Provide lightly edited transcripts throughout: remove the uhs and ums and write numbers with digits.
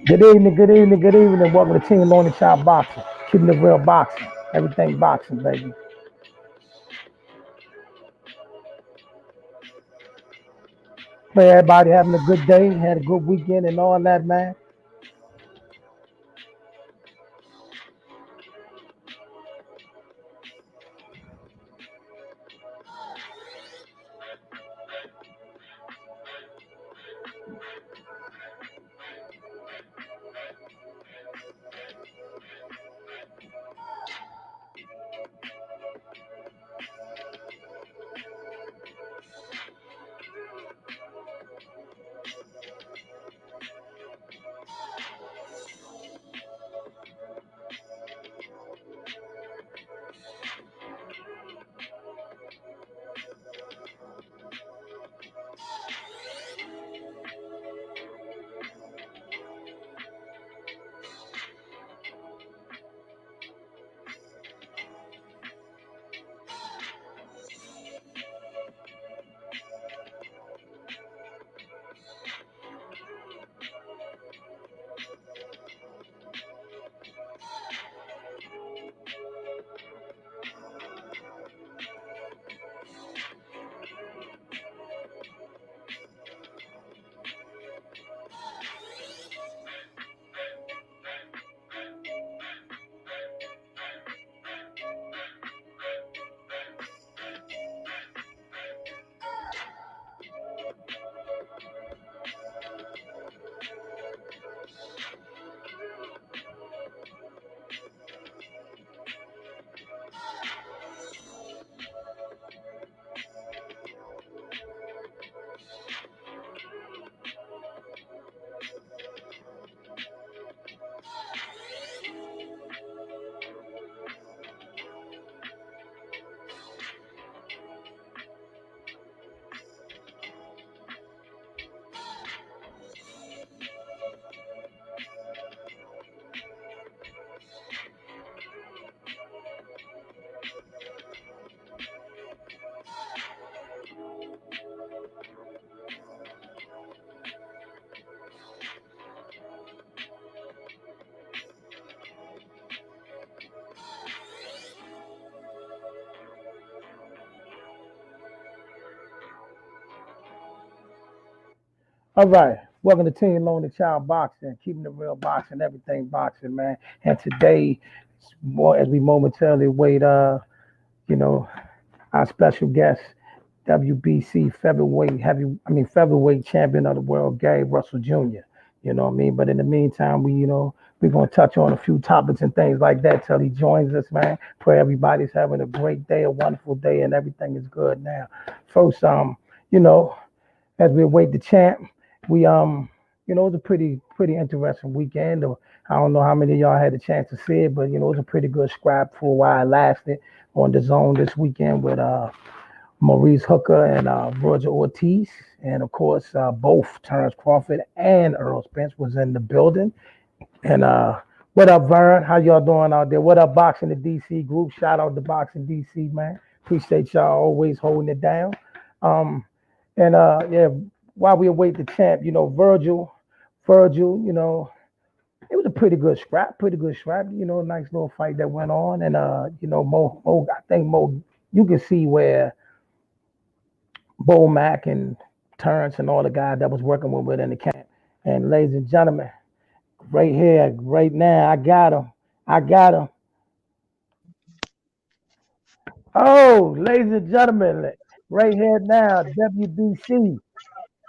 Good evening, good evening, good evening. Welcome to Team Lonely Child Boxing. Keeping it real boxing. Everything boxing, baby. Pray everybody having a good day, had a good weekend and all that, man. All right. Welcome to Team Lonely Child Boxing. Keeping it real boxing, everything boxing, man. And today, more as we momentarily wait, you know, our special guest, WBC featherweight champion of the world, Gary Russell Jr. You know what I mean? But in the meantime, we're gonna touch on a few topics and things like that till he joins us, man. Pray everybody's having a great day, a wonderful day, and everything is good now. First, you know, as we await the champ, we it was a pretty interesting weekend. I don't know how many of y'all had a chance to see it, but it was a pretty good scrap for a while it lasted on the zone this weekend with Maurice Hooker and Roger Ortiz. And of course, both Terrence Crawford and Earl Spence was in the building. And what up, Vern? How y'all doing out there? What up, Boxing the DC group? Shout out to Boxing DC, man. Appreciate y'all always holding it down. Um, and yeah, while we await the champ, Virgil, it was a pretty good scrap. Nice little fight that went on. And Mo, I think Mo, you can see where Bo Mack and Terrence and all the guys that was working with in the camp. And ladies and gentlemen, right here, right now, I got him. I got him. Oh, ladies and gentlemen, right here now, WBC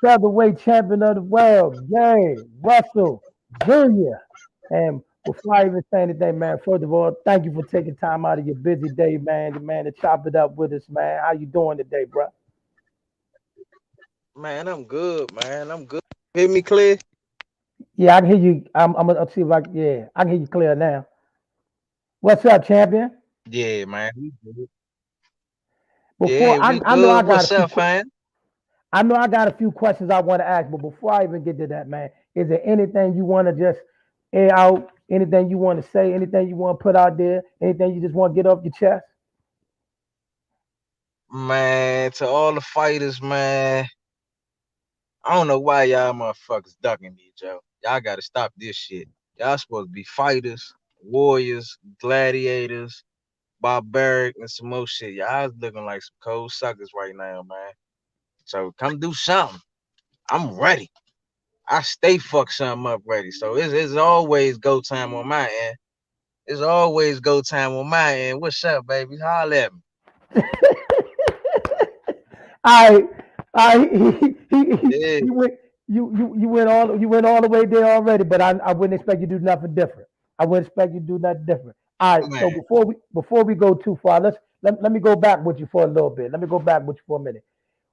featherweight champion of the world, Gary Russell Jr. And before I even say anything, man, first of all, thank you for taking time out of your busy day, man, to chop it up with us, man. How you doing today, bro? Man, I'm good, man. I'm good. Hear me clear? Yeah, I can hear you. I'm gonna see if I can hear you clear now. What's up, champion? Yeah, man. We good. Before Yeah, we I know good. What's up, fam? I know I got a few questions I want to ask, but before I even get to that, man, is there anything you want to just air out? Anything you want to say? Anything you want to put out there? Anything you just want to get off your chest? Man, to all the fighters, man. I don't know why y'all motherfuckers ducking me, Joe. y'all gotta stop this shit. Y'all supposed to be fighters, warriors, gladiators, barbaric, and some more shit. Y'all looking like some cold suckers right now, man. So come do something. I'm ready. I stay fuck something up ready. So it's always go time on my end. It's always go time on my end. What's up, baby? Holla at me. I, I, Yeah, he went, you went all the way there already. But I wouldn't expect you to do nothing different. I wouldn't expect you to do nothing different. All right. So man. before we go too far, let me go back with you for a little bit. Let me go back with you for a minute.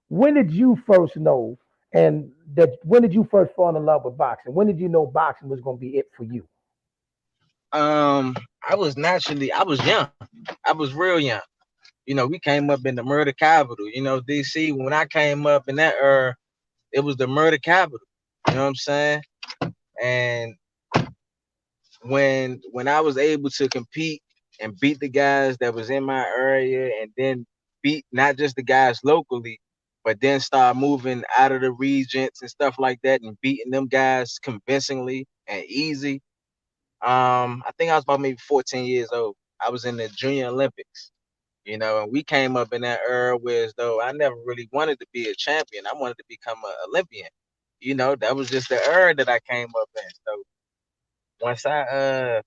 When did you first know, and that when did you first fall in love with boxing? When did you know boxing was going to be it for you? I was young. I was real young. You know, we came up in the murder capital. You know, DC. When I came up in that era, it was the murder capital. You know what I'm saying? And when I was able to compete and beat the guys that was in my area, and then beat not just the guys locally, but then start moving out of the regions and stuff like that, and beating them guys convincingly and easy. I think I was about maybe 14 years old. I was in the Junior Olympics, you know, and we came up in that era where as though I never really wanted to be a champion. I wanted to become an Olympian. You know, that was just the era that I came up in. So once I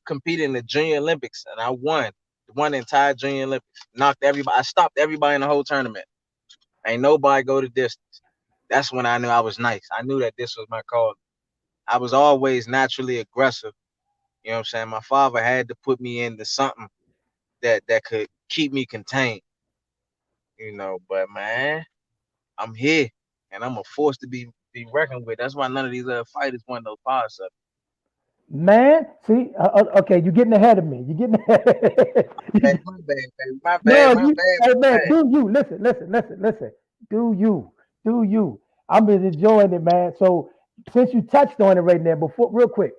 competed in the Junior Olympics and I won the entire Junior Olympics, knocked everybody. I stopped everybody in the whole tournament. Ain't nobody go the distance. That's when I knew I was nice. I knew that this was my call. I was always naturally aggressive. You know what I'm saying? My father had to put me into something that could keep me contained. You know, but man, I'm here and I'm a force to be reckoned with. That's why none of these other fighters want no power up. Man, see, okay, you're getting ahead of me. You're getting ahead. Hey, my bad, baby. My bad, No, my you, bad, hey my man, bad. do you listen? Do you, do you? I'm been enjoying it, man. So since you touched on it right now, before real quick,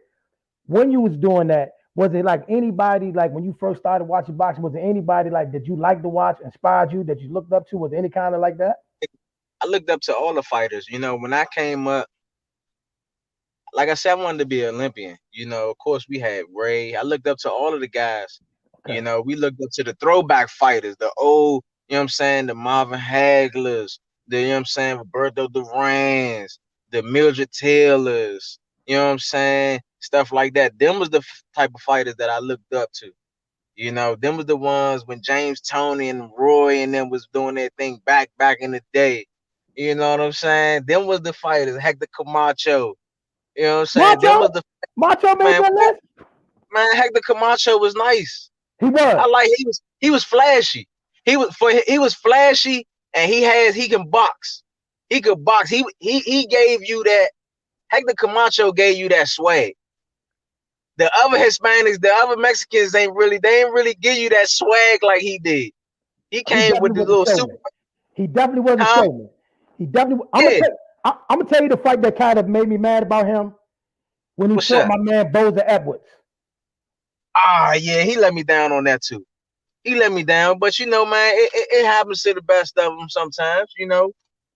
when you was doing that, was it like anybody like when you first started watching boxing? Was there anybody like that you liked to watch, inspired you, that you looked up to? Was there any kind of like that? I looked up to all the fighters. You know, when I came up, like I said, I wanted to be an Olympian. You know, of course, we had Ray. I looked up to all of the guys. You Okay. know, we looked up to the throwback fighters, the old, you know what I'm saying, the Marvin Haglers, the, you know what I'm saying, Roberto Durans, the Mildred Taylors, you know what I'm saying, stuff like that. Them was the type of fighters that I looked up to. You know, them was the ones when James Toney and Roy and them was doing their thing back in the day. You know what I'm saying? Them was the fighters, Hector Camacho. You know what I'm saying? Them was Macho, the Macho made man. that list. Man, Hector Camacho was nice. He was. I like he was flashy. He was flashy and he can box. He could box. He gave you that. Hector Camacho gave you that swag. The other Hispanics, the other Mexicans they ain't really give you that swag like he did. He He came with definitely the was a little super showman. He definitely was a huh? showman. He definitely. Yeah. I'm gonna tell you the fight that kind of made me mad about him when he What's fought up? my man Boza Edwards. Ah, yeah, he let me down on that too. He let me down, but you know, man, it happens to the best of them sometimes. You know,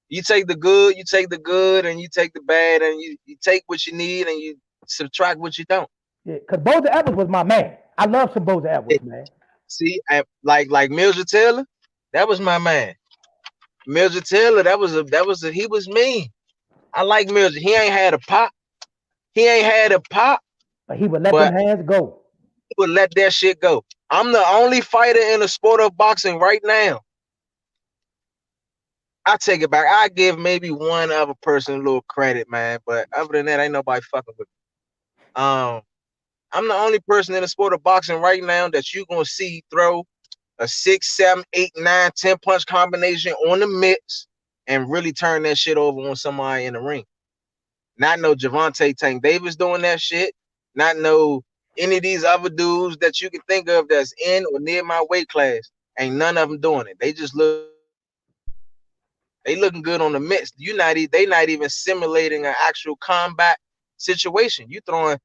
you take the good, and you take the bad, and you take what you need, and you subtract what you don't. Yeah, because Boza Edwards was my man. I love some Boza Yeah. Edwards, man. See, like Mildred Taylor, that was my man. Mildred Taylor, he was mean. I like Mildred. He ain't had a pop. He ain't had a pop, But he would let them but hands go. he would let that shit go. I'm the only fighter in the sport of boxing right now. I take it back. I give maybe one other person a little credit, man. But other than that, ain't nobody fucking with me. I'm the only person in the sport of boxing right now that you gonna see throw a 6, 7, 8, 9, 10 punch combination on the mitts and really turn that shit over on somebody in the ring. Not no Javante Tank Davis doing that shit. Not no any of these other dudes that you can think of that's in or near my weight class. Ain't none of them doing it. They just looking good on the mitts. They looking good on the mitts. They not even simulating an actual combat situation. You throwing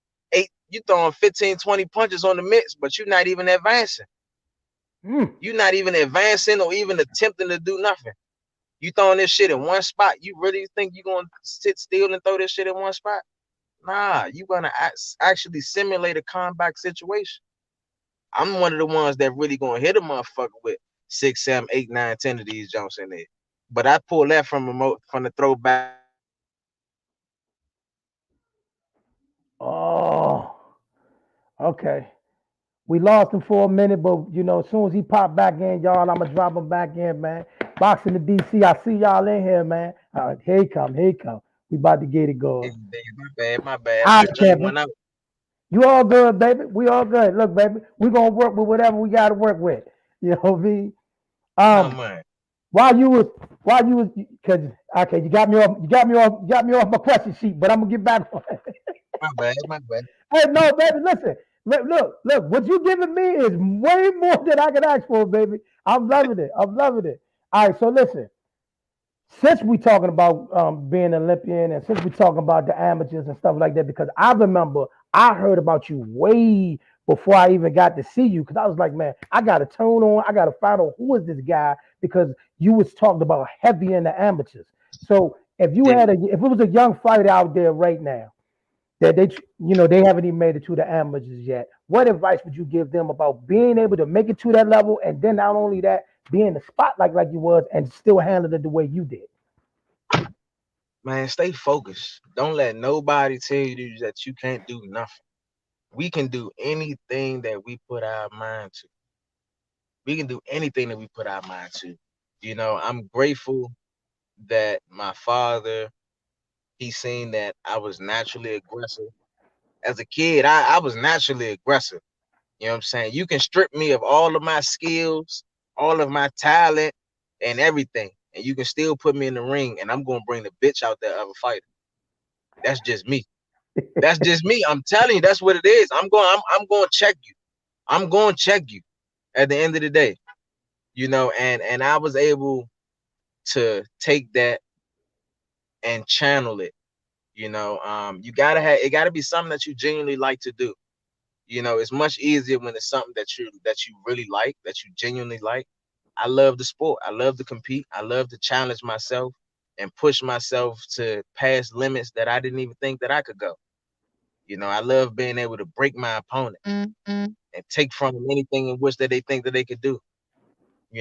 15, 20 punches on the mitts, but you're not even advancing. Mm. You're not even advancing or even attempting to do nothing. You throwing this shit in one spot. You really think you're gonna sit still and throw this shit in one spot? Nah, you gonna actually simulate a combat situation. I'm one of the ones that really gonna hit a motherfucker with 6, 7, 8, 9, 10 of these jumps in there. But I pull that from from the throwback Oh, okay. We lost him for a minute, but you know, as soon as he popped back in, y'all, I'ma drop him back in, man. Boxing the DC, I see y'all in here, man. All right, here he come, here he come. We about to get it going. My bad, my bad. All I right, drank Kevin. one out. You all good, baby. We all good. Look, baby, we gonna work with whatever we gotta work with. You know what I mean? Oh Um, man. while you was because okay, you got me off my question sheet, but I'm gonna get back on it. My bad, my bad. Hey, no, baby, listen. Look, what you giving me is way more than I can ask for, baby. I'm loving it. I'm loving it. All right, so listen, since we talking about being an Olympian and since we talking about the amateurs and stuff like that, because I remember I heard about you way before I even got to see you, because I was like, man, I got to tune on, I got to find out who is this guy, because you was talking about heavy in the amateurs. So Yeah. if it was a young fighter out there right now that they haven't even made it to the amateurs yet, what advice would you give them about being able to make it to that level, and then not only that, be in the spotlight like you was and still handle it the way you did? Man, stay focused. Don't let nobody tell you that you can't do nothing. We can do anything that we put our mind to. We can do anything that we put our mind to. I'm grateful that my father, he seen that I was naturally aggressive. As a kid, I was naturally aggressive. You know what I'm saying? You can strip me of all of my skills, all of my talent, and everything, and you can still put me in the ring, and I'm gonna bring the bitch out there of a fighter. That's just me. That's just me. I'm telling you, that's what it is. I'm going to check you. I'm going to check you at the end of the day. And I was able to take that and channel it. You gotta have it. Got to be something that you genuinely like to do. It's much easier when it's something that you really like, that you genuinely like. I love the sport. I love to compete. I love to challenge myself and push myself to past limits that I didn't even think that I could go. I love being able to break my opponent and take from them anything in which that they think that they could do.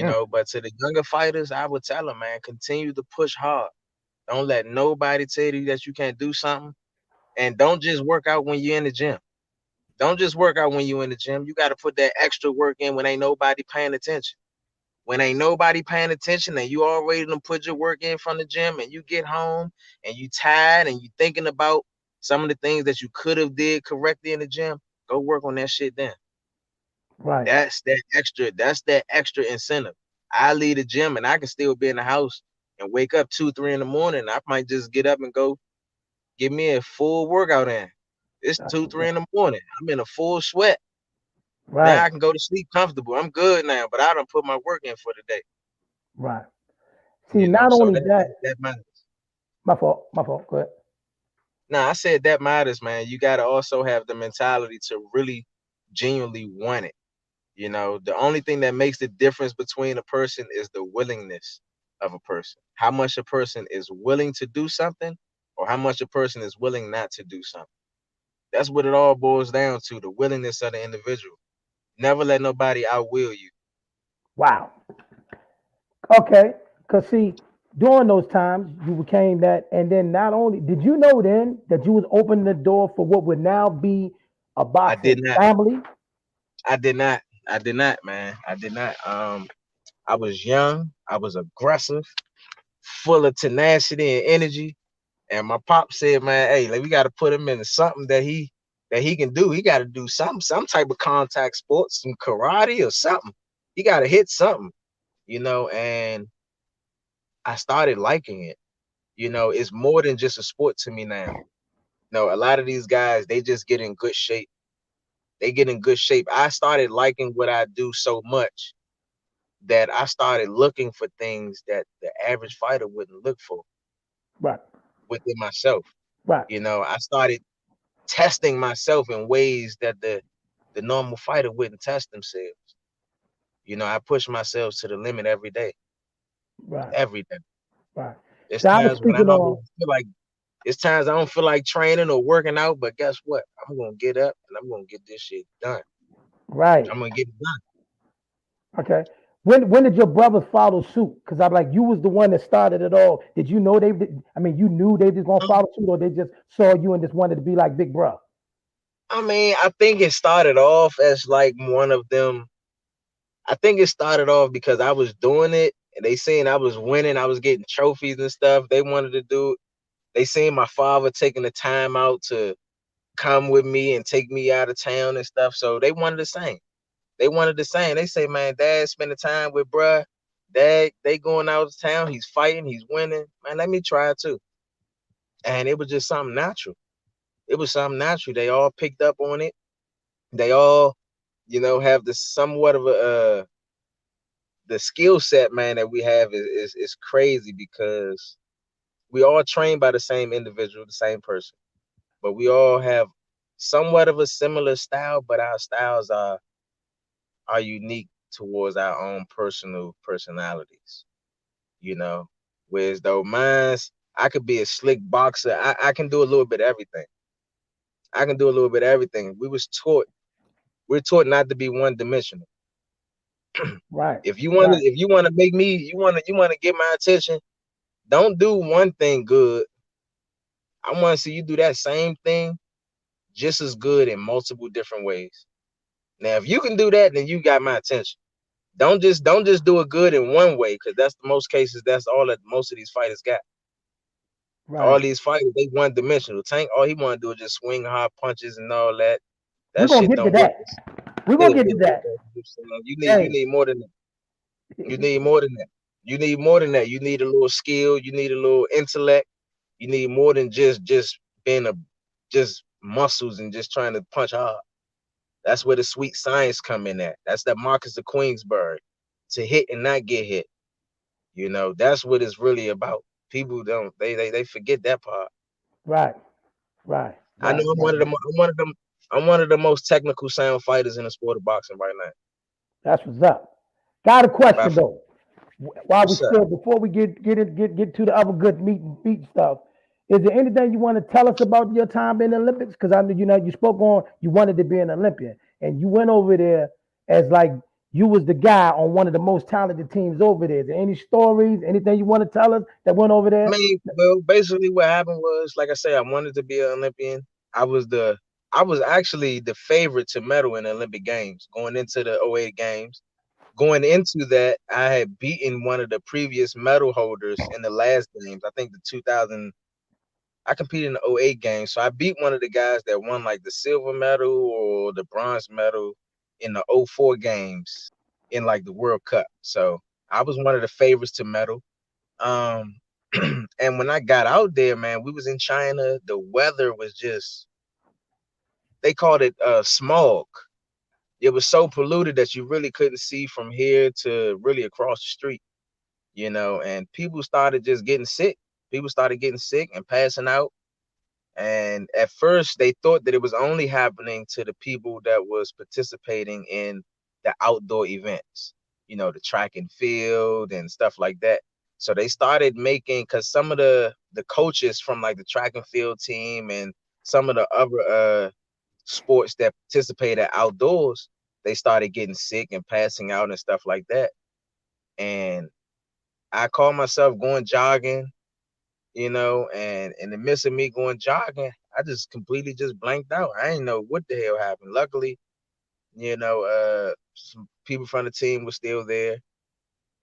Mm, But to the younger fighters, I would tell them, man, continue to push hard. Don't let nobody tell you that you can't do something. And don't just work out when you're in the gym. Don't just work out when you're in the gym. You got to put that extra work in when ain't nobody paying attention. When ain't nobody paying attention and you already done put your work in from the gym and you get home and you tired and you thinking about some of the things that you could have did correctly in the gym, go work on that shit then. right, That's that extra incentive. I leave the gym and I can still be in the house and wake up 2, 3 in the morning. I might just get up and go give me a full workout in. It's that's 2, what's 3 in up. the morning. I'm in a full sweat. Now Right, I can go to sleep comfortable. I'm good now, but I don't put my work in for the day. right. See, not So only that that, that matters. my fault. Go ahead. Now I said that matters, man. You gotta also have the mentality to really genuinely want it. The only thing that makes the difference between a person is the willingness of a person. How much a person is willing to do something or how much a person is willing not to do something. That's what it all boils down to, the willingness of the individual. Never let nobody outwill you. Wow. Okay, because see, during those times you became that, and then not only did you know then that you was opening the door for what would now be a I boxing did not. family. I did not. I did not, man. I did not. I was young. I was aggressive, full of tenacity and energy. And my pop said, man, hey, like we got to put him into something that he can do. He got to do some type of contact sports, some karate or something. He got to hit something, and I started liking it. It's more than just a sport to me now. No, a lot of these guys, they just get in good shape. They get in good shape. I started liking what I do so much that I started looking for things that the average fighter wouldn't look for Right, within myself. right, I started testing myself in ways that the normal fighter wouldn't test themselves. I push myself to the limit every day, right, every day. right. There's So I was times when I speaking don't on even feel like It's times I don't feel like training or working out, but guess what? I'm gonna get up and I'm gonna get this shit done. Right. I'm gonna get it done. Okay. When did your brothers follow suit? Because I'm like, you was the one that started it all. Did you know they? I mean, you knew they just gonna follow suit, or they just saw you and just wanted to be like Big Bro? I mean, I think it started off as like one of them. I think it started off because I was doing it and they seen I was winning. I was getting trophies and stuff. They wanted to do it. They seen my father taking the time out to come with me and take me out of town and stuff. So they wanted the same. They wanted the same. They say, man, Dad spending time with bruh. Dad, they going out of town. He's fighting. He's winning. Man, let me try it too. And it was just something natural. It was something natural. They all picked up on it. They all, have the somewhat of the skill set, man, that we have is crazy because we all trained by the same individual, the same person, but we all have somewhat of a similar style, but our styles are unique towards our own personal personalities, you know. Whereas though mine's, I could be a slick boxer. I can do a little bit of everything. I can do a little bit of everything. We're taught not to be one dimensional. Right. If Right. you want to make me, you want to get my attention, don't do one thing good. I want to see you do that same thing just as good in multiple different ways. Now, if you can do that, then you got my attention. Don't just do it good in one way, because that's the most cases. That's all that most of these fighters got. All Right. these fighters, they one dimensional. Tank, all he want to do is just swing hard punches and all that. We're That gonna shit get to don't work. that. We're Yeah, gonna get yeah, to yeah. that. You Hey. need more than that. You need more than that. You need more than that. You need a little skill. You need a little intellect. You need more than just being a just muscles and just trying to punch hard. That's where the sweet science come in at. That's that Marcus of Queensberg, to hit and not get hit. That's what it's really about. People don't they forget that part. Right. Right. I know Right. Right. I'm one of the most technical sound fighters in the sport of boxing right now. That's what's up. Got a By question far. though. While we What's up? still, before we get to the other good meat and beat stuff, is there anything you want to tell us about your time in the Olympics? Because I know you spoke on you wanted to be an Olympian, and you went over there as like you was the guy on one of the most talented teams over there. Is there any stories, anything you want to tell us that went over I there? mean, well, basically what happened was, like I said, I wanted to be an Olympian. I was the I was actually the favorite to medal in the Olympic Games going into the '08 games. Going into that, I had beaten one of the previous medal holders in the last games. I think the 2000. I competed in the '08 games, so I beat one of the guys that won like the silver medal or the bronze medal in the '04 games in like the World Cup. So I was one of the favorites to medal. Um, and when I got out there, man, we was in China. The weather was just, they called it smog. It was so polluted that you really couldn't see from here to really across the street, and people started just getting sick. People started getting sick and passing out. And at first they thought that it was only happening to the people that was participating in the outdoor events, the track and field and stuff like that. So they started making, because some of the coaches from like the track and field team and some of the other sports that participated outdoors, they started getting sick and passing out and stuff like that. And I called myself going jogging, and in the midst of me going jogging, I just completely just blanked out. I didn't know what the hell happened. Luckily, some people from the team were still there,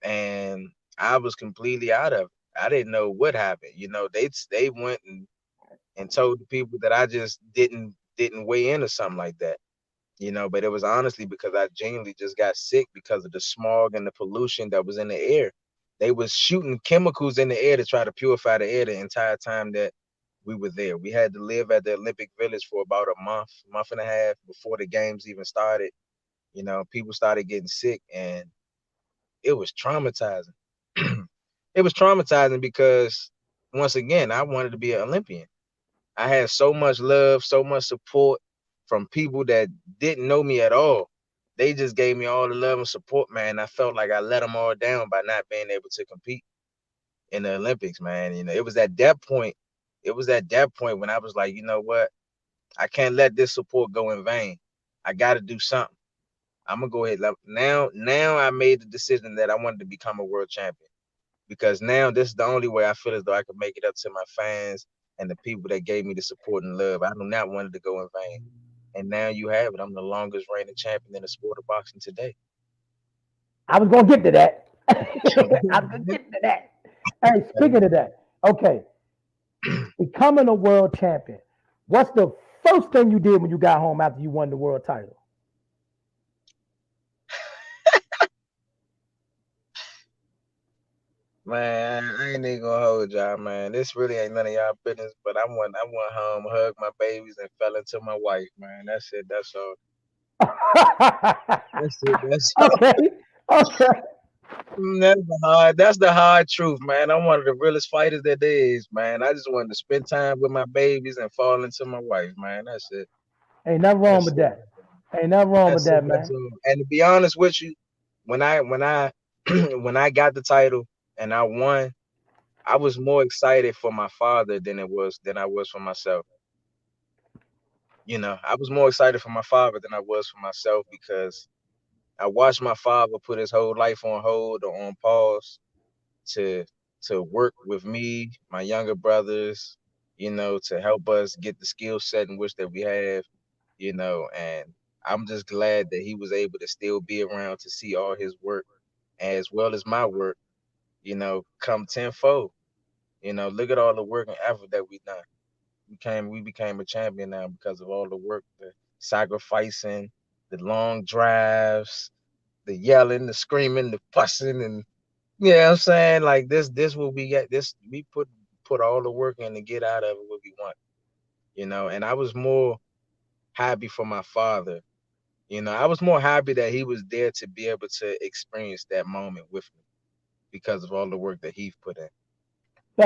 and I was completely out of it. I didn't know what happened. They went and told the people that I just didn't weigh in or something like that. But it was honestly because I genuinely just got sick because of the smog and the pollution that was in the air. They was shooting chemicals in the air to try to purify the air the entire time that we were there. We had to live at the Olympic Village for about a month and a half before the games even started. People started getting sick, and it was traumatizing. It was traumatizing because, once again, I wanted to be an Olympian. I had so much love, so much support from people that didn't know me at all. They just gave me all the love and support, man. I felt like I let them all down by not being able to compete in the Olympics, man. It was at that point it was at that point when I was like, you know what? I can't let this support go in vain. I got to do something. I'm gonna go ahead. Now I made the decision that I wanted to become a world champion because now this is the only way I feel as though I can make it up to my fans and the people that gave me the support and love. I do not want it to go in vain. And now you have it. I'm the longest reigning champion in the sport of boxing today. I was gonna get to that. I was gonna get to that. Hey, speaking of that, okay, becoming a world champion. What's the first thing you did when you got home after you won the world title? Man, I ain't even gonna hold y'all, man. This really ain't none of y'all business, but I went home, hugged my babies, and fell into my wife, man. That's it. That's all. That's it. That's all. Okay, okay. That's the hard truth, man. I'm one of the realest fighters that there is, man. I just wanted to spend time with my babies and fall into my wife, man. That's it. Ain't nothing wrong That's with it. that. Ain't nothing wrong with That's it. that, That's man. all. And to be honest with you, when I when I got the title and I won, I was more excited for my father than I was for myself. I was more excited for my father than I was for myself because I watched my father put his whole life on hold or on pause to work with me, my younger brothers, to help us get the skill set in which that we have, and I'm just glad that he was able to still be around to see all his work as well as my work, come tenfold. Look at all the work and effort that we done. We became a champion now because of all the work, the sacrificing, the long drives, the yelling, the screaming, the fussing, and yeah, I'm saying like this what we got. This we put all the work in to get out of it what we want, And I was more happy for my father. I was more happy that he was there to be able to experience that moment with me because of all the work that he put in.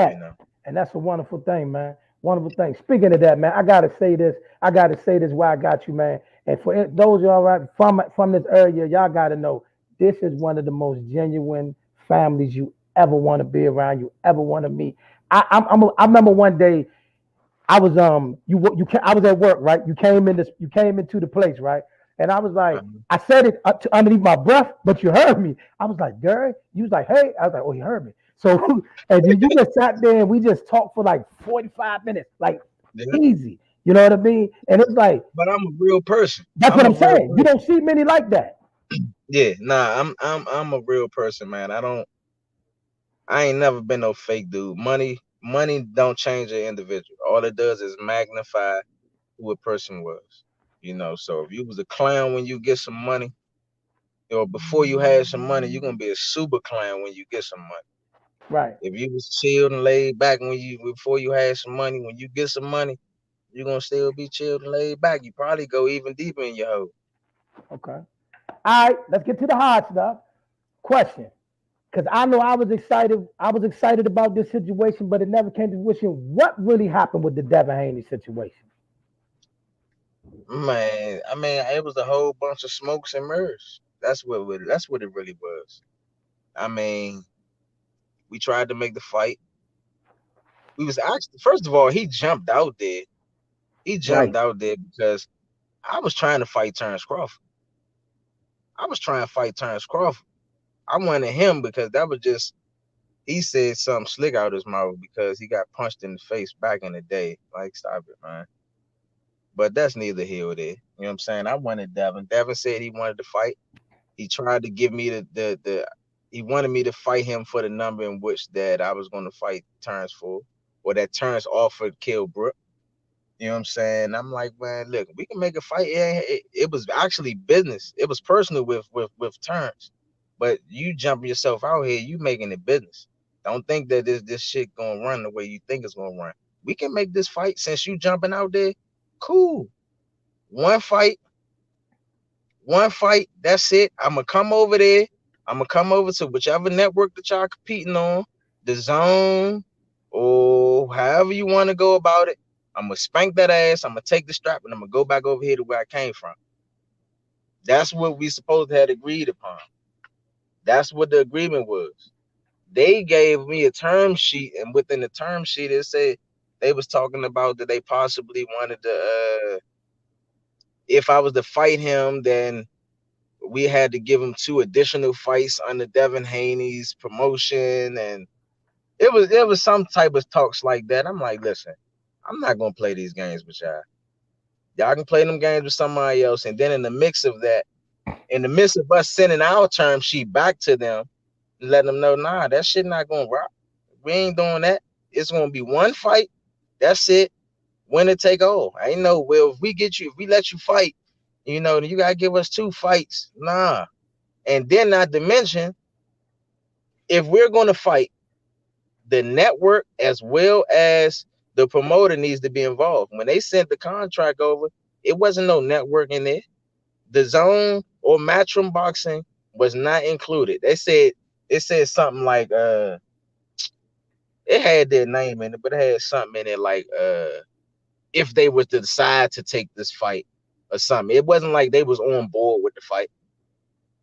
You That know. and that's a wonderful thing, man. Wonderful thing. Speaking of that, man, I gotta say this. I gotta say this. Why I got you, man. And for those y'all right from this area, y'all gotta know this is one of the most genuine families you ever want to be around. You ever want to meet. I remember one day I was at work, right? You came into the place, right? And I was like, Uh-huh. I said it underneath my breath, but you heard me. I was like, Gary, you was like, hey, I was like, oh, you heard me. So and you just sat there and we just talked for like 45 minutes, like Yeah. easy. You know what I mean? And it's like, But I'm a real person. that's what I'm a I'm real saying. You person. don't see many like that. Yeah, nah, I'm a real person, man. I ain't never been no fake dude. Money don't change an individual. All it does is magnify who a person was. So if you was a clown when you get some money, or before you had some money, you're gonna be a super clown when you get some money. Right. If you was chilled and laid back when you before you had some money, when you get some money, you're gonna still be chilled and laid back. You probably go even deeper in your hole. Okay. All right, let's get to the hard stuff. Question. Because I know I was excited. I was excited about this situation, but it never came to fruition. What really happened with the Devin Haney situation? Man, I mean, it was a whole bunch of smokes and mirrors. That's what it really was. I mean, we tried to make the fight. We was actually first of all, he jumped out there. He Right. jumped out there because I was trying to fight Terrence Crawford. I was trying to fight Terrence Crawford. I wanted him because that was just he said something slick out his mouth because he got punched in the face back in the day. Like, stop it, man. But that's neither here or there. You know what I'm saying? I wanted Devin. Devin said he wanted to fight. He tried to give me the he wanted me to fight him for the number in which that I was going to fight Terrence for, or that Terrence offered Kill Brook. You know what I'm saying? I'm like, man, look, we can make a fight. Yeah, it was actually business. It was personal with Terrence, but you jumping yourself out here, you making it business. Don't think that this shit gonna run the way you think it's gonna run. We can make this fight since you jumping out there. Cool. One fight, one fight. That's it. I'm gonna come over there. I'm gonna come over to whichever network that y'all competing on, the Zone, or however you want to go about it. I'm gonna spank that ass. I'm gonna take the strap and I'm gonna go back over here to where I came from. That's what we supposed to have agreed upon. That's what the agreement was. They gave me a term sheet, and within the term sheet, it said They was talking about that they possibly wanted to if I was to fight him, then we had to give him 2 additional fights under Devin Haney's promotion, and it was some type of talks like that. I'm like, listen, I'm not gonna play these games with y'all. Y'all can play them games with somebody else, and then in the mix of that, in the midst of us sending our term sheet back to them, letting them know, nah, that shit not gonna rock. We ain't doing that. It's gonna be one fight. That's it. Winner take all. I ain't know. Well, if we let you fight, you gotta give us 2 fights. Nah. And then not to mention, if we're gonna fight, the network as well as the promoter needs to be involved. When they sent the contract over, it wasn't no network in there. The zone or Matchroom Boxing was not included. It said something like it had their name in it, but it had something in it like if they were to decide to take this fight or something. It wasn't like they was on board with the fight.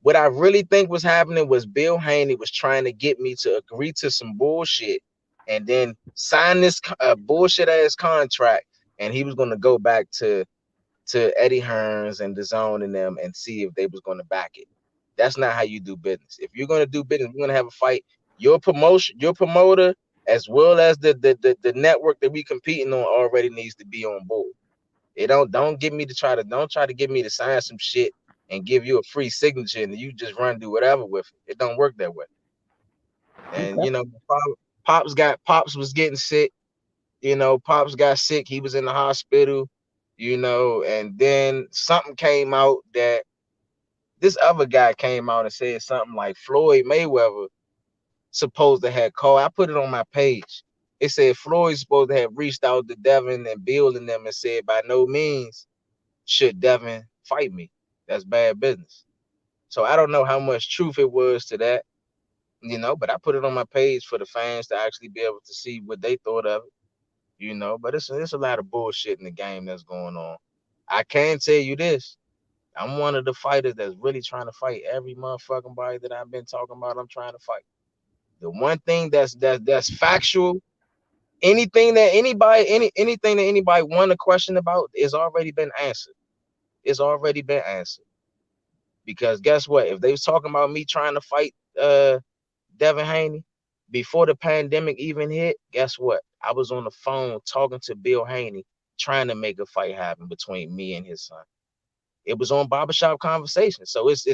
What I really think was happening was Bill Haney was trying to get me to agree to some bullshit and then sign this bullshit ass contract, and he was going to go back to Eddie Hearns and DAZN and them and see if they was going to back it. That's not how you do business. If you're going to do business, we're going to have a fight. Your promoter, as well as the network that we competing on, already needs to be on board. It don't get me to don't try to get me to sign some shit and give you a free signature and you just run do whatever with it. It don't work that way. And Okay. Pops was getting sick. Pops got sick. He was in the hospital. And then something came out that this other guy came out and said something like Floyd Mayweather supposed to have called. I put it on my page. It said Floyd's supposed to have reached out to Devin and Bill and them and said by no means should Devin fight me. That's bad business. So I don't know how much truth it was to that, but I put it on my page for the fans to actually be able to see what they thought of it. But it's a lot of bullshit in the game that's going on. I can tell you this. I'm one of the fighters that's really trying to fight every motherfucking body that I've been talking about. I'm trying to fight. The one thing that's factual, anything that anybody want to question about is already been answered. It's already been answered. Because guess what? If they was talking about me trying to fight Devin Haney before the pandemic even hit, guess what? I was on the phone talking to Bill Haney, trying to make a fight happen between me and his son. It was on Barbershop Conversation. So it's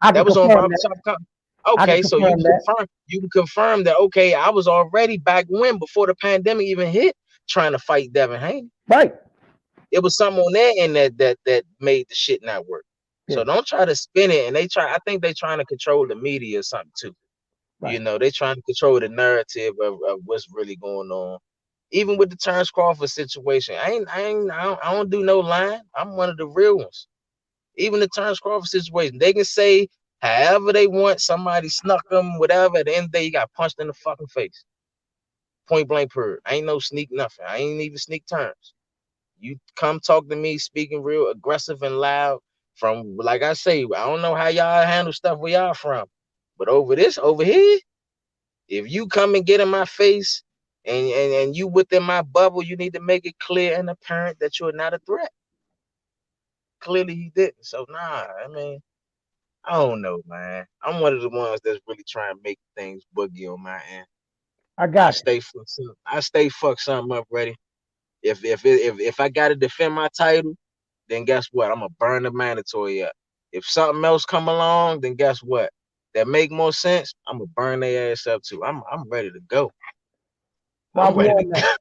I can that was on confirm that. Barbershop I can Okay, so confirm that. you can confirm that okay, I was already back when before the pandemic even hit trying to fight Devin Haney. Right. It was something on their end that made the shit not work. Yeah. So don't try to spin it. And I think they trying to control the media or something too. Right. They trying to control the narrative of what's really going on. Even with the Terrence Crawford situation, I don't do no lying. I'm one of the real ones. Even the Terrence Crawford situation, they can say however they want. Somebody snuck them, whatever. At the end of the day, you got punched in the fucking face. Point blank period. I ain't no sneak nothing. I ain't even sneak turns. You come talk to me speaking real aggressive and loud from, like I say, I don't know how y'all handle stuff where y'all from. But over here, if you come and get in my face and you within my bubble, you need to make it clear and apparent that you're not a threat. Clearly he didn't. So nah, I mean, I don't know, man. I'm one of the ones that's really trying to make things boogie on my end. I got you. I stay fuck something up ready. If I gotta defend my title, then guess what? I'm gonna burn the mandatory up. If something else come along, then guess what? That make more sense. I'm gonna burn their ass up too. I'm ready to go. While I'm we ready to on go. that,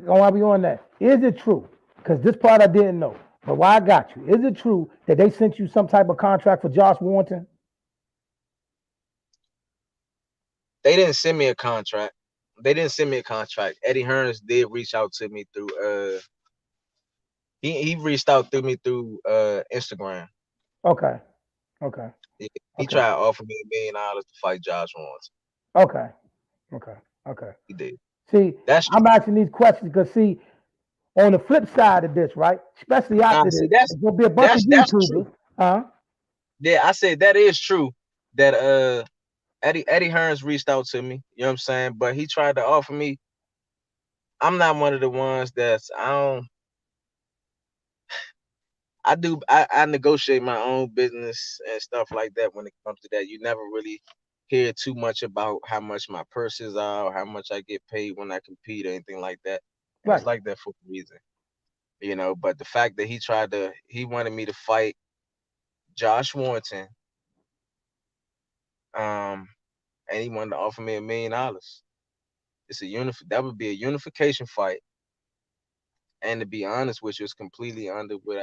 while we on that, is it true? Because this part I didn't know. But why I got you? Is it true that they sent you some type of contract for Josh Warrington? They didn't send me a contract. They didn't send me a contract. Eddie Hearns did reach out to me through he reached out to me through Instagram. Okay. Okay. He Okay. tried to offer me $1 million to fight Josh Warren. Okay. Okay. Okay. He did. See, That's I'm true. asking these questions because see, on the flip side of this, right? Especially Now, after see, this, there's gonna be a bunch of that's true. YouTubers. Huh? Yeah, I said that is true. That Eddie Hearns reached out to me. You know what I'm saying? But he tried to offer me I'm not one of the ones that's I don't I negotiate my own business and stuff like that when it comes to that. You never really hear too much about how much my purses are or how much I get paid when I compete or anything like that. And it's Right. like that for a reason. But the fact that he wanted me to fight Josh Warrington, um, and he wanted to offer me $1 million. That would be a unification fight. And to be honest, which is completely under what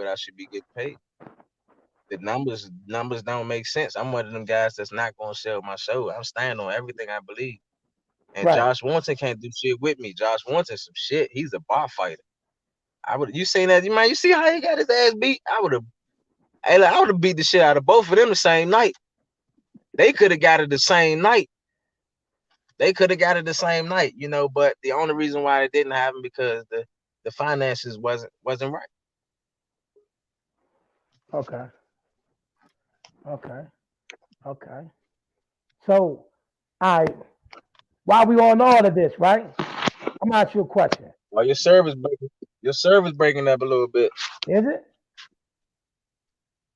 I should be getting paid. The numbers don't make sense. I'm one of them guys that's not gonna sell my show. I'm standing on everything I believe. And Right. Josh Warrington can't do shit with me. Josh Warrington some shit. He's a bar fighter. You seen that, man? You see how he got his ass beat? I would have beat the shit out of both of them the same night. They could have got it the same night. But the only reason why it didn't happen because the finances wasn't right. Okay. Okay. Okay. So, I while we on all of this, right? I'm gonna ask you a question. Well, your service breaking up a little bit. Is it?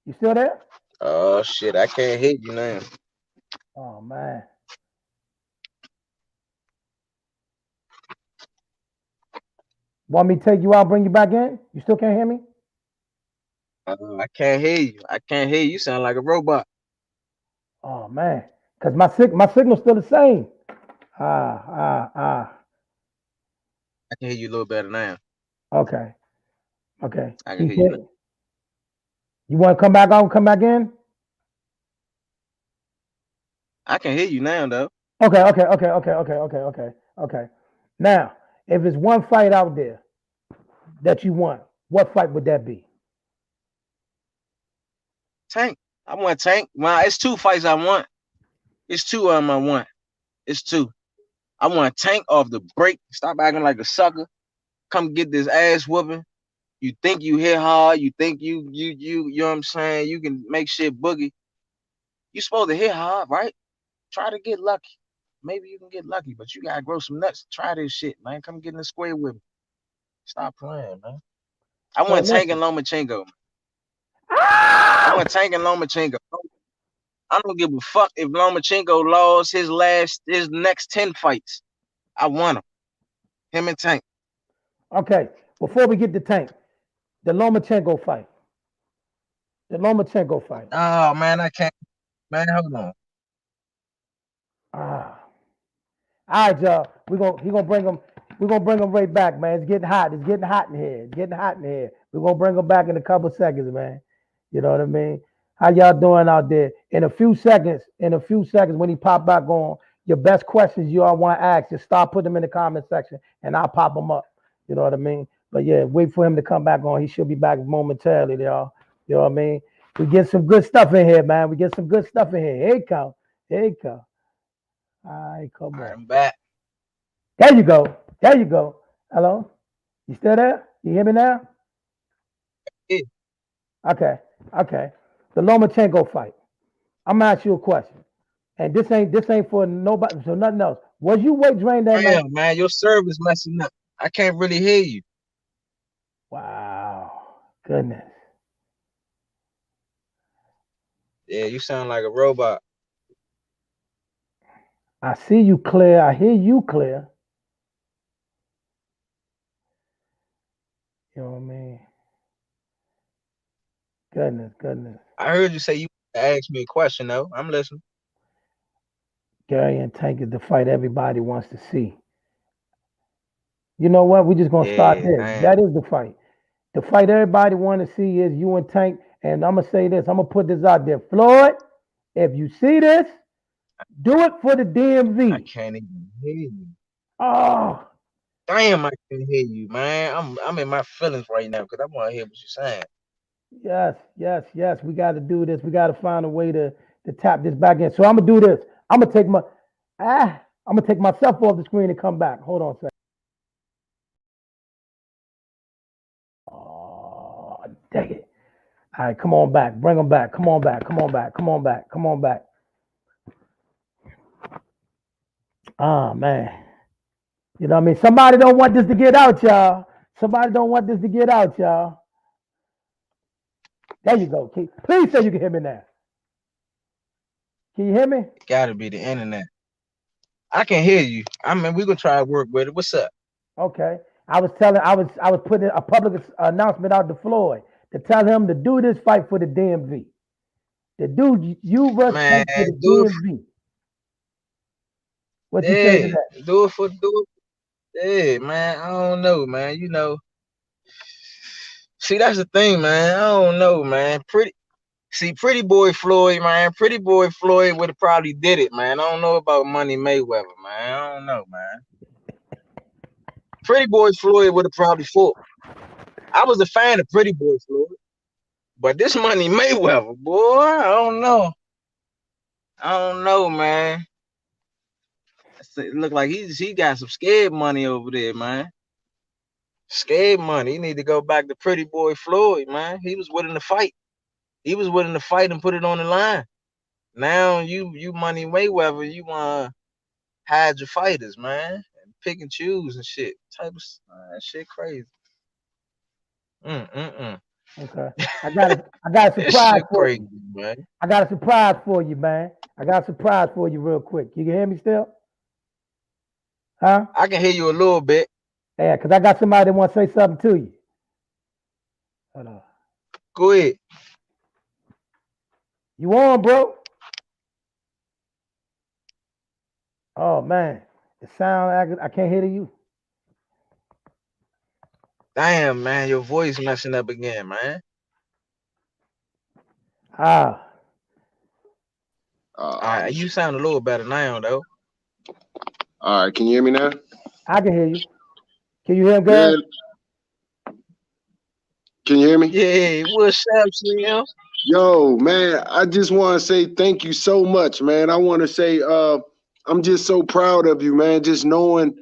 You still there? Oh shit, I can't hear you now. Oh man. Want me to take you out, bring you back in? You still can't hear me? I can't hear you. I can't hear you. You sound like a robot. Oh man. Cause my signal's still the same. Ah. I can hear you a little better now. Okay. Okay. I can Keep hear you now. it. You want to come back out, come back in? I can hear you now though. Okay. Now, if it's one fight out there that you want, what fight would that be? Tank. I want Tank. Well, it's two fights I want. It's two of them I want. It's two. I want Tank off the break. Stop acting like a sucker. Come get this ass whooping. You think you hit hard. You think you know what I'm saying? You can make shit boogie. You supposed to hit hard, right? Try to get lucky. Maybe you can get lucky, but you gotta grow some nuts. Try this shit, man. Come get in the square with me. Stop playing, man. I So want Tank and listen. Lomachenko. I Ah! want Tank and Lomachenko. I don't give a fuck if Lomachenko lost his next 10 fights. I want him. Him and Tank. Okay. Before we get to Tank, the Lomachenko fight. The Lomachenko fight. Oh man, I can't. Man, hold on. Ah. All right, y'all. We're gonna bring him right back, man. It's getting hot. It's getting hot in here. It's getting hot in here. We're gonna bring him back in a couple seconds, man. You know what I mean? How y'all doing out there? In a few seconds, when he pop back on, your best questions you all want to ask, just start putting them in the comment section and I'll pop them up. You know what I mean? But yeah, wait for him to come back on. He should be back momentarily, y'all. You know what I mean? We get some good stuff in here, man. We get some good stuff in here. Here it come. Here it come. All right, come on. I'm back. There you go. There you go. Hello? You still there? You hear me now? Yeah. Okay. The Lomachenko fight. I'm gonna ask you a question. And this ain't for nobody, so nothing else. Was you weight drained that night? Damn, man, your service messing up. I can't really hear you. Wow. Goodness. Yeah, you sound like a robot. I see you clear. I hear you clear. You know what I mean? Goodness. I heard you say you asked me a question though. I'm listening. Gary and Tank is the fight everybody wants to see. You know what? We're just gonna start Yeah, there. damn. That is the fight. The fight everybody want to see is you and Tank. And I'm gonna say this. I'm gonna put this out there, Floyd. If you see this, do it for the I DMV. can't even hear you. Oh, Damn, I can hear you, man. I'm in my feelings right now because I want to hear what you're saying. yes. We got to do this. We got to find a way to tap this back in. So I'm gonna do this. I'm gonna take my I'm gonna take myself off the screen and come back. Hold on a second. Oh, dang it. All right, come on back. Bring them back. Come on back. Ah, man. You know what I mean? Somebody don't want this to get out, y'all. Somebody don't want this to get out, y'all. There you go. Please say you can hear me now. Can you hear me? Gotta be the internet. I can hear you. I mean, we gonna try to work with it. What's up? Okay. I was putting a public announcement out to Floyd to tell him to do this fight for the DMV. To do you rush Man, fight for the do it. DMV. What you say to Yeah, that? do it. Yeah, man. I don't know, man. See, that's the thing, man. I don't know, man. Pretty boy Floyd, man. Pretty boy Floyd would have probably did it, man. I don't know about Money Mayweather, man. I don't know, man. Pretty boy Floyd would have probably fought. I was a fan of Pretty boy Floyd, but this Money Mayweather, boy, I don't know. I don't know, man. It look like he got some scared money over there, man. Scared money. He need to go back to Pretty boy Floyd, man. He was willing to fight. He was willing to fight and put it on the line. Now you Money Mayweather, you wanna hide your fighters, man, and pick and choose and shit. That shit crazy. Mm. Okay. I got a This surprise shit for crazy, you. man. I got a surprise for you, man. I got a surprise for you real quick. You can hear me still? Huh? I can hear you a little bit. Yeah, because I got somebody that want to say something to you. Hold on. Go ahead. You on, bro? Oh man. The sound I can't hear you. Damn, man, your voice messing up again, man. Ah. You sound a little better now, though. All right, can you hear me now? I can hear you. Can you hear him, Yeah, girl? can you hear me? Yeah, what's up, Slim? Yo, man, I just want to say thank you so much, man. I want to say I'm just so proud of you, man. Just knowing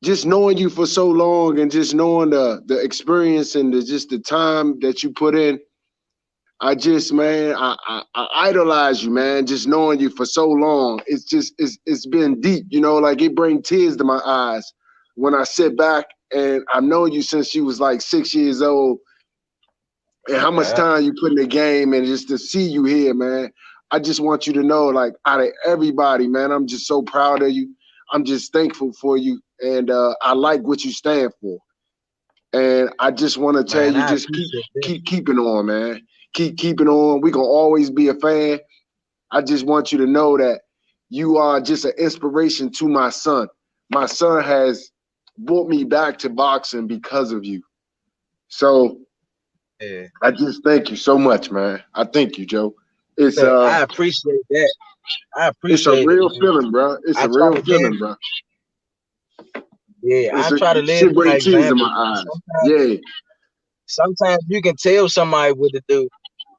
you for so long and just knowing the experience and just the time that you put in. I idolize you, man. Just knowing you for so long, it's been deep, like it brings tears to my eyes when I sit back and I've known you since you was like 6 years old, and how much Yeah, time you put in the game, and just to see you here, man. I just want you to know, like, out of everybody, man, I'm just so proud of you. I'm just thankful for you, and I like what you stand for. And I just want to tell man, you, I just keep appreciate that. keep keeping on, man. Keep keeping on. We gonna always be a fan. I just want you to know that you are just an inspiration to my son. My son has brought me back to boxing because of you. So Yeah. I just thank you so much, man. I thank you, Joe. It's Look, uh I appreciate that. I it's a appreciate it, real man. feeling, bro. It's I a try real to live, feeling, bro. yeah, I try to live Shit by bring tears in example, my man. eyes. Yeah, Sometimes you can tell somebody what to do,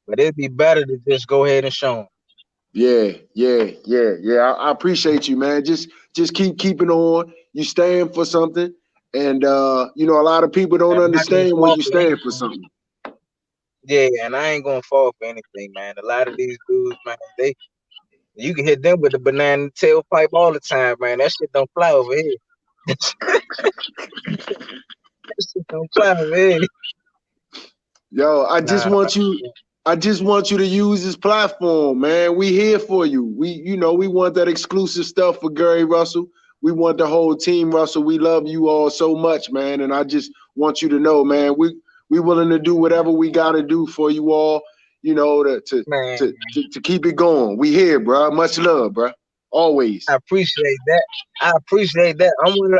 but it'd be better to just go ahead and show them. yeah. I appreciate you, man. Just keep keeping on. You stand for something, and a lot of people don't I'm not gonna understand when fall you for stand for anything. something. Yeah, and I ain't gonna fall for anything, man. A lot of these dudes, man, you can hit them with the banana tailpipe all the time, man. That shit don't fly over here. That shit don't fly over here. Yo, Nah, I just want you to use this platform, man. We here for you. We want that exclusive stuff for Gary Russell. We want the whole team, Russell. We love you all so much, man. And I just want you to know, man, we willing to do whatever we gotta do for you all, man, to keep it going. We here, bro. Much love, bro. Always. I appreciate that. I appreciate that.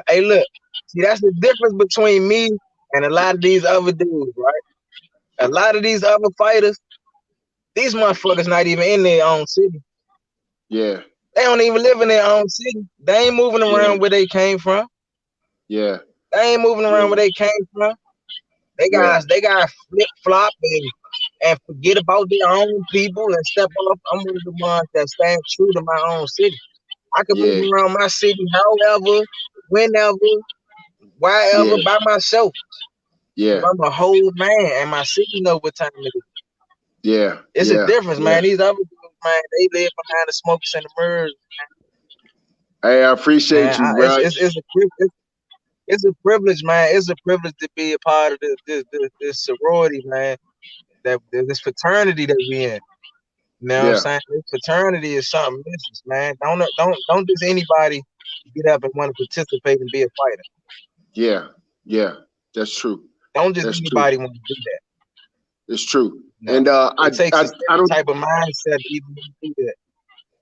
Hey, look, see, that's the difference between me and a lot of these other dudes, right? A lot of these other fighters, these motherfuckers not even in their own city. Yeah, They don't even live in their own city. They ain't moving yeah, around where they came from. yeah, They ain't moving around where yeah, they came from. yeah, They got flip flop and forget about their own people and step off. I'm one of the ones that stand true to my own city. I can yeah, move around my city however, whenever, wherever yeah, by myself. Cause yeah, I'm a whole man and my city know what time it is. yeah, It's a yeah, difference, yeah. man. These other dudes, man, they live behind the smokes and the mirrors. Hey, I appreciate man. you, bro. It's a privilege, man. It's a privilege to be a part of this sorority, man. This fraternity that we in. You know what I'm Yeah, saying? This fraternity is something vicious, man. Don't just anybody get up and want to participate and be a fighter. yeah, yeah. That's true. Don't just That's true. anybody want to do that. It's true. No, And it takes a I certain don't, type of mindset to even do that.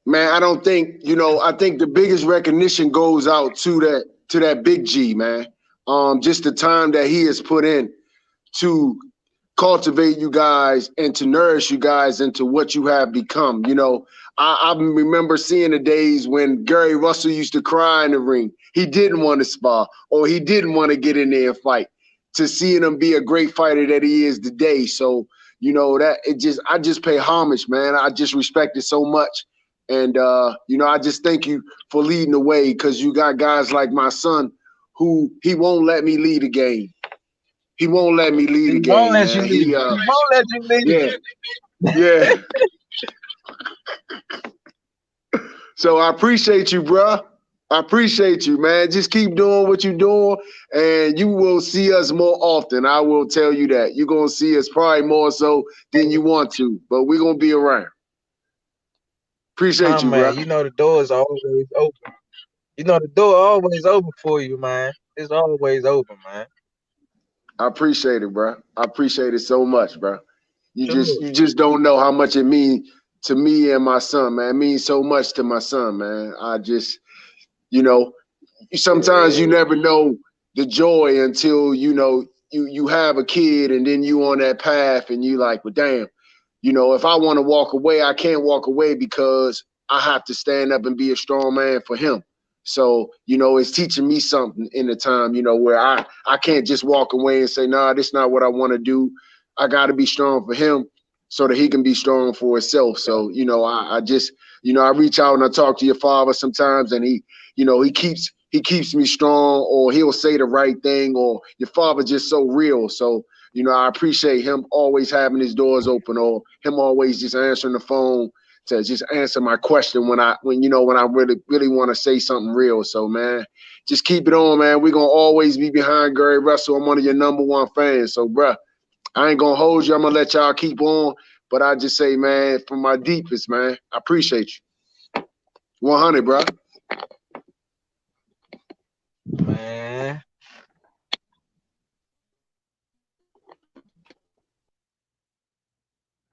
man, I don't think, I think the biggest recognition goes out to that big G, man. Just the time that he has put in to cultivate you guys and to nourish you guys into what you have become. I remember seeing the days when Gary Russell used to cry in the ring. He didn't want to spar or he didn't want to get in there and fight. To seeing him be a great fighter that he is today. So, I just pay homage, man. I just respect it so much. And I just thank you for leading the way, because you got guys like my son who he won't let me lead a game. He won't let me lead He a won't game, let you man. leave. He won't let you leave. Yeah. So I appreciate you, bro. I appreciate you, man. Just keep doing what you're doing, and you will see us more often. I will tell you that. You're going to see us probably more so than you want to, but we're going to be around. Appreciate you, bro. Man, you know the door is always open. You know the door always open for you, man. It's always open, man. I appreciate it, bro. I appreciate it so much, bro. Sure. You just don't know how much it means to me and my son, man. It means so much to my son, man. I just, you know, sometimes you Yeah. never know the joy until you have a kid, and then you on that path and you like, well, damn, if I want to walk away, I can't walk away because I have to stand up and be a strong man for him. So, it's teaching me something in the time, where I can't just walk away and say, nah, this is not what I want to do. I got to be strong for him so that he can be strong for himself. So, I just, I reach out and I talk to your father sometimes, and he keeps me strong, or he'll say the right thing, or your father just so real. So, I appreciate him always having his doors open, or him always just answering the phone to just answer my question when I really, really want to say something real. So, man, just keep it on, man. We're going to always be behind Gary Russell. I'm one of your number one fans. So, bruh, I ain't going to hold you. I'm going to let y'all keep on. But I just say, man, from my deepest, man, I appreciate you. 100, bro. Man.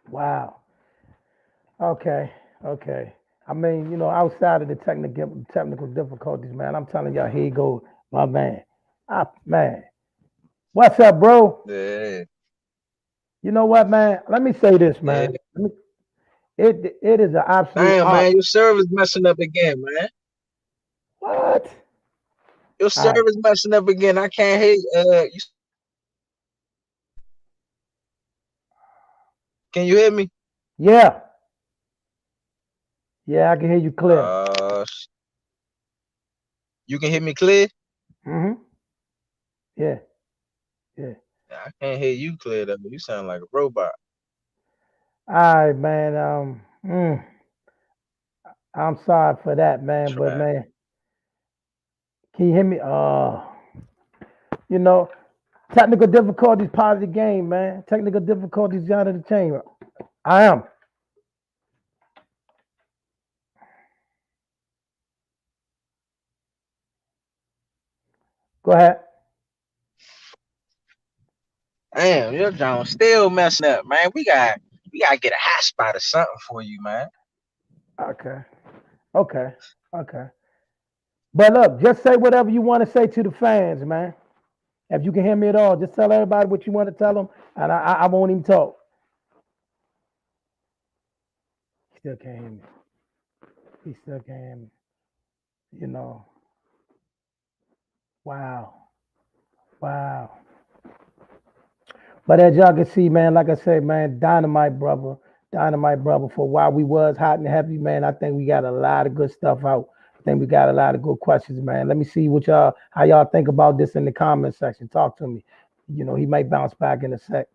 Wow. Okay. Okay. I mean, outside of the technical difficulties, man, I'm telling y'all, here you go, my man. Man, what's up, bro? Yeah. You know what, man? Let me say this, Yeah. man. It is an absolute Damn, honor. man, your server's messing up again, man. What? Your All right. server's messing up again. I can't hear you. Can you hear me? Yeah. Yeah, I can hear you clear. Uh, you can hear me clear? Mm-hmm. Yeah. Yeah. I can't hear you clear though. You sound like a robot. All right, man. I'm sorry for that, man. But Try. man, can you hear me? You know, technical difficulties part of the game, man. Technical difficulties out of the chamber. I am. Go ahead. Damn, your John still messing up, man. We gotta get a hot spot or something for you, man. Okay. Okay. Okay. But look, just say whatever you want to say to the fans, man. If you can hear me at all, just tell everybody what you want to tell them, and I won't even talk. He still can't hear me. He still can't hear me. You know. Wow. Wow. But as y'all can see, man, like I said, man, dynamite brother. For while we was hot and heavy, man, I think we got a lot of good stuff out. I think we got a lot of good questions, man. Let me see how y'all think about this in the comment section. Talk to me. He might bounce back in a sec.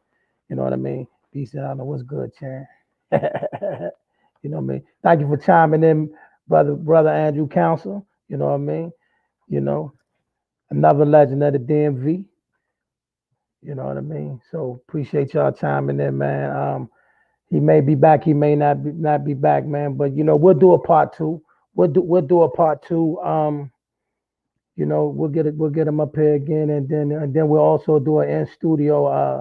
You know what I mean? Peace out. I don't know what's good, Chan. You know what I mean? Thank you for chiming in, brother Andrew Council. You know what I mean? You know, another legend of the DMV. You know what I mean? So appreciate y'all chiming in, man. He may be back, he may not be back, man. But we'll do a part two. We'll do a part two. We'll get him up here again, and then we'll also do an in studio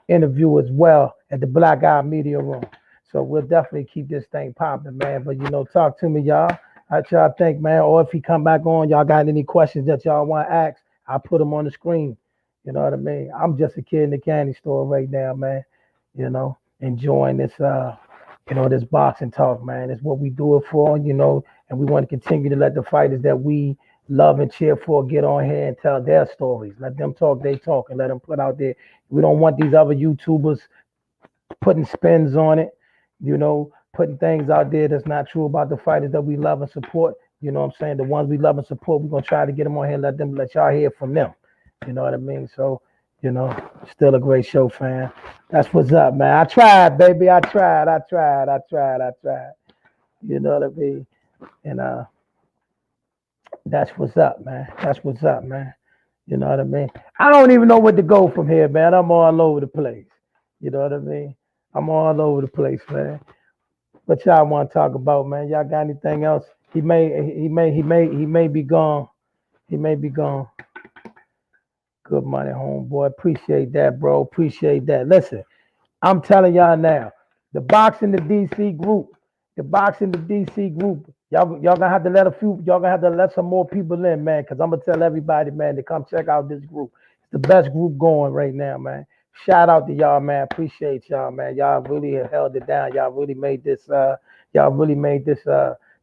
interview as well at the Black Eye Media Room. So we'll definitely keep this thing popping, man. But talk to me, y'all. What y'all think, man? Or if he come back on, y'all got any questions that y'all want to ask? I'll put them on the screen. You know what I mean? I'm just a kid in the candy store right now, man. Enjoying this boxing talk, man. It's what we do it for, and we want to continue to let the fighters that we love and cheer for get on here and tell their stories. Let them talk their talk and let them put out there. We don't want these other YouTubers putting spins on it, putting things out there that's not true about the fighters that we love and support. You know what I'm saying? The ones we love and support, we're gonna try to get them on here, let y'all hear from them. You know what I mean? So, still a great show, fam. That's what's up, man. I tried, baby. I tried. You know what I mean? And that's what's up, man. That's what's up, man. You know what I mean? I don't even know where to go from here, man. I'm all over the place. You know what I mean? I'm all over the place, man. What y'all want to talk about, man? Y'all got anything else? He may be gone. He may be gone. Good money, homeboy. Appreciate that, bro. Appreciate that. Listen, I'm telling y'all now, the boxing the DC group, y'all gonna have to let some more people in, man, because I'm gonna tell everybody, man, to come check out this group. It's the best group going right now, man. Shout out to y'all, man. Appreciate y'all, man. Y'all really have held it down. Y'all really made this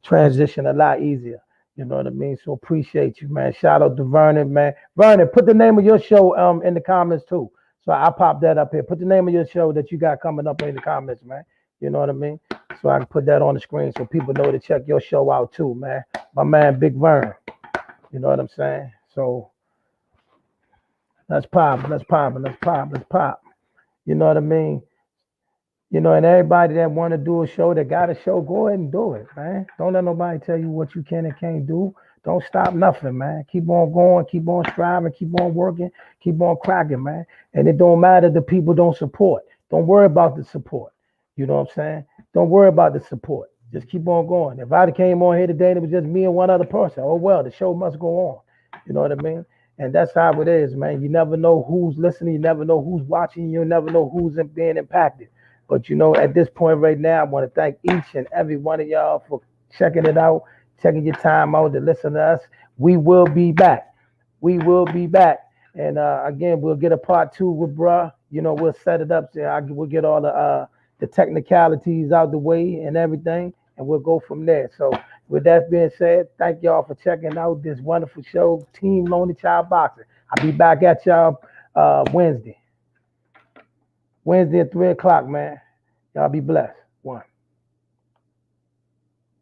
transition a lot easier. You know what I mean? So appreciate you, man. Shout out to Vernon, man. Vernon, put the name of your show in the comments too. So I pop that up here. Put the name of your show that you got coming up in the comments, man. You know what I mean? So I can put that on the screen so people know to check your show out too, man. My man, Big Vern. You know what I'm saying? So let's pop. You know what I mean? And everybody that want to do a show, that got a show, go ahead and do it, man. Don't let nobody tell you what you can and can't do. Don't stop nothing, man. Keep on going, keep on striving, keep on working, keep on cracking, man. And it don't matter if the people don't support. Don't worry about the support. You know what I'm saying? Don't worry about the support. Just keep on going. If I came on here today and it was just me and one other person, oh well, the show must go on. You know what I mean? And that's how it is, man. You never know who's listening. You never know who's watching. You never know who's being impacted. But at this point right now, I want to thank each and every one of y'all for checking it out, taking your time out to listen to us. We will be back. And again, we'll get a part two with bruh. We'll set it up. So we'll get all the technicalities out the way and everything, and we'll go from there. So with that being said, thank y'all for checking out this wonderful show, Team Lonely Child Boxing. I'll be back at y'all Wednesday at 3 o'clock, man. Y'all be blessed. One.